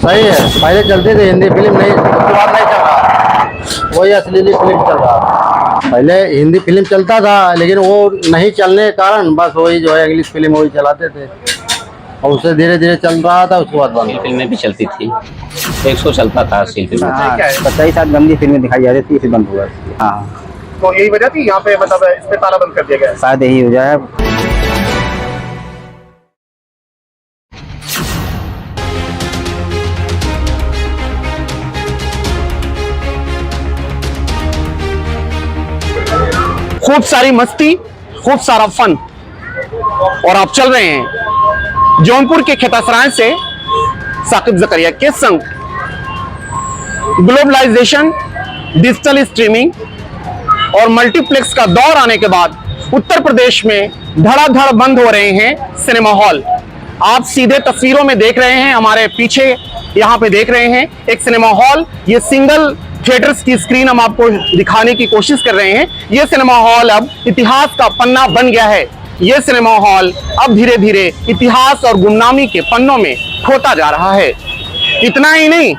सही है। पहले चलती थी हिंदी फिल्म, नहीं उसके बाद नहीं चल रहा, वही अश्लील फिल्म चल रहा। पहले हिंदी फिल्म चलता था, लेकिन वो नहीं चलने के कारण बस वही जो है इंग्लिश फिल्म वही चलाते थे, और उससे धीरे धीरे चल रहा था, उसके बाद बंद। फिल्में भी चलती थी, 100 चलता था अश्लील फिल्म। हाँ, 27 गंदी फिल्में दिखाई जा रही थी, इसे बंद हुआ। हाँ, तो यही वजह थी यहाँ पे, मतलब इस पे ताला बंद कर दिया गया है। शायद यही वजह है। खूब सारी मस्ती, खूब सारा फन, और आप चल रहे हैं जौनपुर के खेतासराय से साकिब जकरिया के संग। ग्लोबलाइजेशन, डिजिटल स्ट्रीमिंग और मल्टीप्लेक्स का दौर आने के बाद उत्तर प्रदेश में धड़ाधड़ बंद हो रहे हैं सिनेमा हॉल। आप सीधे तस्वीरों में देख रहे हैं, हमारे पीछे यहाँ पे देख रहे हैं एक सिनेमा हॉल। ये सिंगल थिएटर्स की स्क्रीन हम आपको दिखाने की कोशिश कर रहे हैं। ये सिनेमा हॉल अब इतिहास का पन्ना बन गया है। ये सिनेमा हॉल अब धीरे धीरे इतिहास और गुमनामी के पन्नों में खोता जा रहा है। इतना ही नहीं,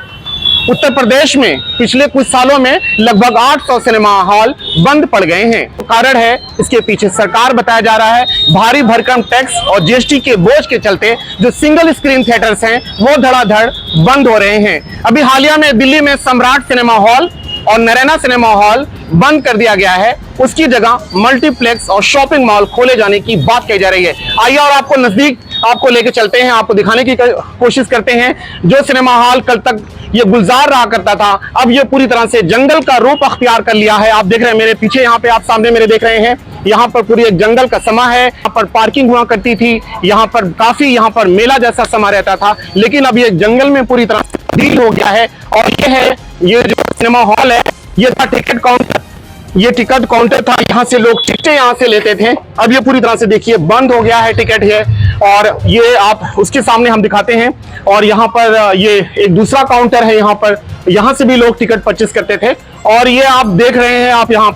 उत्तर प्रदेश में पिछले कुछ सालों में लगभग 800 सिनेमा हॉल बंद पड़ गए हैं। कारण है इसके पीछे सरकार बताया जा रहा है भारी भरकम टैक्स और जीएसटी के बोझ के चलते जो सिंगल स्क्रीन थिएटर्स हैं वो धड़ाधड़ बंद हो रहे हैं। अभी हालिया में दिल्ली में सम्राट सिनेमा हॉल और नरैना सिनेमा हॉल बंद कर दिया गया है, उसकी जगह मल्टीप्लेक्स और शॉपिंग मॉल खोले जाने की बात कही जा रही है। आइए और आपको नजदीक आपको लेके चलते हैं, आपको दिखाने की कोशिश करते हैं। जो सिनेमा हॉल कल तक ये गुलजार रहा करता था, अब ये पूरी तरह से जंगल का रूप अख्तियार कर लिया है। आप देख रहे हैं मेरे पीछे, यहाँ पे आप सामने मेरे देख रहे हैं, यहाँ पर पूरी एक जंगल का समा है। यहाँ पर पार्किंग हुआ करती थी, यहाँ पर काफी यहाँ पर मेला जैसा समा रहता था, लेकिन अब ये जंगल में पूरी तरह से तब्दील हो गया है। और ये है, ये जो सिनेमा हॉल है, ये था टिकट काउंटर। ये टिकट काउंटर था, यहाँ से लोग टिकटें यहाँ से लेते थे। अब ये पूरी तरह से देखिए बंद हो गया है टिकट है, और ये आप उसके सामने हम दिखाते हैं। और यहाँ पर ये एक दूसरा काउंटर है, यहाँ से भी लोग टिकट परचेस करते थे। और ये आप देख रहे हैं, आप यहाँ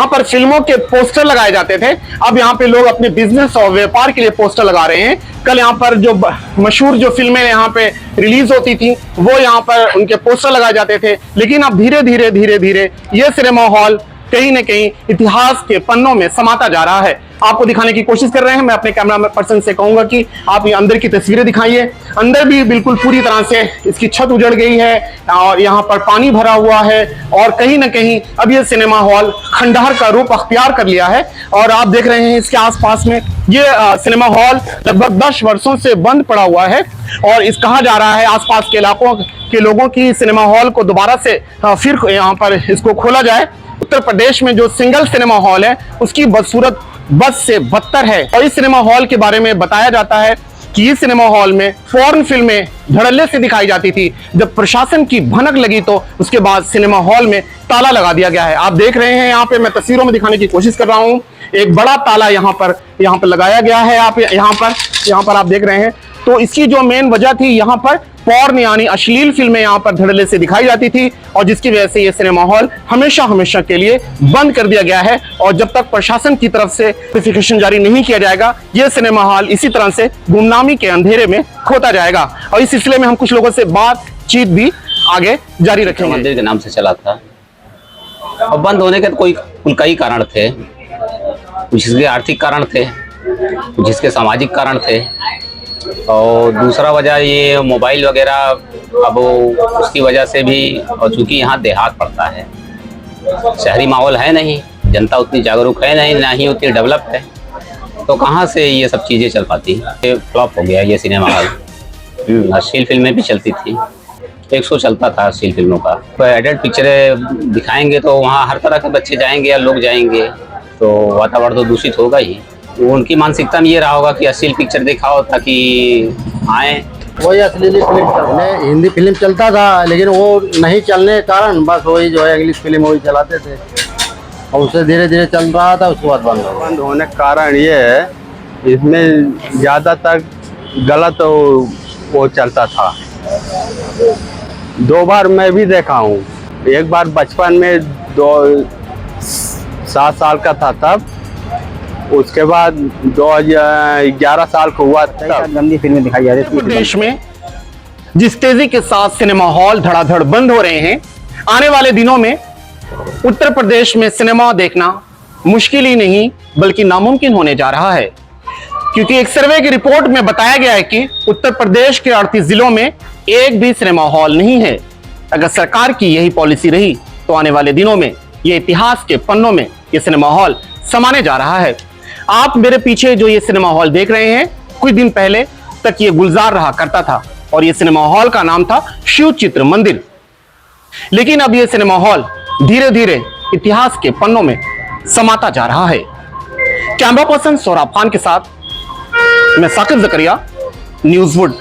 पर फिल्मों के पोस्टर लगाए जाते थे। अब यहाँ पे लोग अपने बिजनेस और व्यापार के लिए पोस्टर लगा रहे हैं। कल यहाँ पर जो मशहूर जो फिल्में यहाँ पे रिलीज होती थी वो यहाँ पर उनके पोस्टर लगाए जाते थे, लेकिन अब धीरे धीरे ये सिनेमा हॉल कहीं न कहीं इतिहास के पन्नों में समाता जा रहा है। आपको दिखाने की कोशिश कर रहे हैं। मैं अपने कैमरा पर्सन से कहूंगा कि आप ये अंदर की तस्वीरें दिखाइए। अंदर भी बिल्कुल पूरी तरह से इसकी छत उजड़ गई है और यहाँ पर पानी भरा हुआ है, और कहीं ना कहीं अब ये सिनेमा हॉल खंडहर का रूप अख्तियार कर लिया है। और आप देख रहे हैं इसके आसपास में ये सिनेमा हॉल लगभग 10 वर्षों से बंद पड़ा हुआ है, और इस कहा जा रहा है आसपास के इलाकों के लोगों की सिनेमा हॉल को दोबारा से फिर यहाँ पर इसको खोला जाए। उत्तर प्रदेश में जो सिंगल सिनेमा हॉल है उसकी बदसूरत बद से बदतर है। और इस सिनेमा हॉल के बारे में बताया जाता है कि इस सिनेमा हॉल में फॉरेन फिल्में धड़ल्ले से दिखाई जाती थी। जब प्रशासन की भनक लगी तो उसके बाद सिनेमा हॉल में ताला लगा दिया गया है। आप देख रहे हैं, यहाँ पे मैं तस्वीरों में दिखाने की कोशिश कर रहा हूँ, एक बड़ा ताला यहाँ पर लगाया गया है। आप यहाँ पर आप देख रहे हैं। तो इसकी जो मेन वजह थी, यहाँ पर पॉर्न यानी अश्लील फिल्में यहाँ पर धड़ल्ले से दिखाई जाती थी, और जिसकी वजह से ये सिनेमा हॉल हमेशा के लिए बंद कर दिया गया है। और जब तक प्रशासन की तरफ से नोटिफिकेशन जारी नहीं किया जाएगा, ये सिनेमा हॉल इसी तरह से गुमनामी के अंधेरे में खोता जाएगा। और इस सिलसिले में हम कुछ लोगों से बातचीत भी आगे जारी रखेंगे। मंदिर के नाम से चला था, और बंद होने के तो कई कारण थे। कुछ इसके आर्थिक कारण थे, कुछ इसके सामाजिक कारण थे, और दूसरा वजह ये मोबाइल वगैरह अब उसकी वजह से भी। और चूंकि यहाँ देहात पड़ता है, शहरी माहौल है नहीं, जनता उतनी जागरूक है नहीं, ना ही उतनी डेवलप है, तो कहाँ से ये सब चीज़ें चल पाती। ये फ्लॉप हो गया ये सिनेमा हॉल। अश्लील फिल्में भी चलती थी, 100 चलता था अश्लील फिल्मों का। तो एडल्ट पिक्चरें दिखाएंगे तो वहाँ हर तरह के बच्चे जाएंगे या लोग जाएंगे, तो वातावरण तो दूषित होगा ही। उनकी मानसिकता में ये रहा होगा कि अश्लील पिक्चर दिखाओ ताकि आए। वही अश्लील फिल्म चलने, हिंदी फिल्म चलता था, लेकिन वो नहीं चलने के कारण बस वही जो है इंग्लिश फिल्म वही चलाते थे, और उससे धीरे धीरे चल रहा था, उसके बाद बंद होने का कारण ये है, इसमें ज़्यादातर गलत वो चलता था। 2 बार मैं भी देखा हूँ। एक बार बचपन में 7 साल का था तब, उसके बाद 2011 साल को हुआ था। गंदी फिल्में दिखाई जा रही थी। प्रदेश में जिस तेजी के साथ सिनेमा हॉल धड़ाधड़ बंद हो रहे हैं, आने वाले दिनों में उत्तर प्रदेश में सिनेमा देखना मुश्किल ही नहीं बल्कि नामुमकिन होने जा रहा है, क्योंकि एक सर्वे की रिपोर्ट में बताया गया है कि उत्तर प्रदेश के 38 जिलों में एक भी सिनेमा हॉल नहीं है। अगर सरकार की यही पॉलिसी रही तो आने वाले दिनों में ये इतिहास के पन्नों में ये सिनेमा हॉल समाने जा रहा है। आप मेरे पीछे जो ये सिनेमा हॉल देख रहे हैं, कुछ दिन पहले तक ये गुलजार रहा करता था और ये सिनेमा हॉल का नाम था शिव चित्र मंदिर। लेकिन अब ये सिनेमा हॉल धीरे धीरे इतिहास के पन्नों में समाता जा रहा है। कैमरा पर्सन सोहराब खान के साथ मैं साकिब जकरिया, न्यूज़वुड।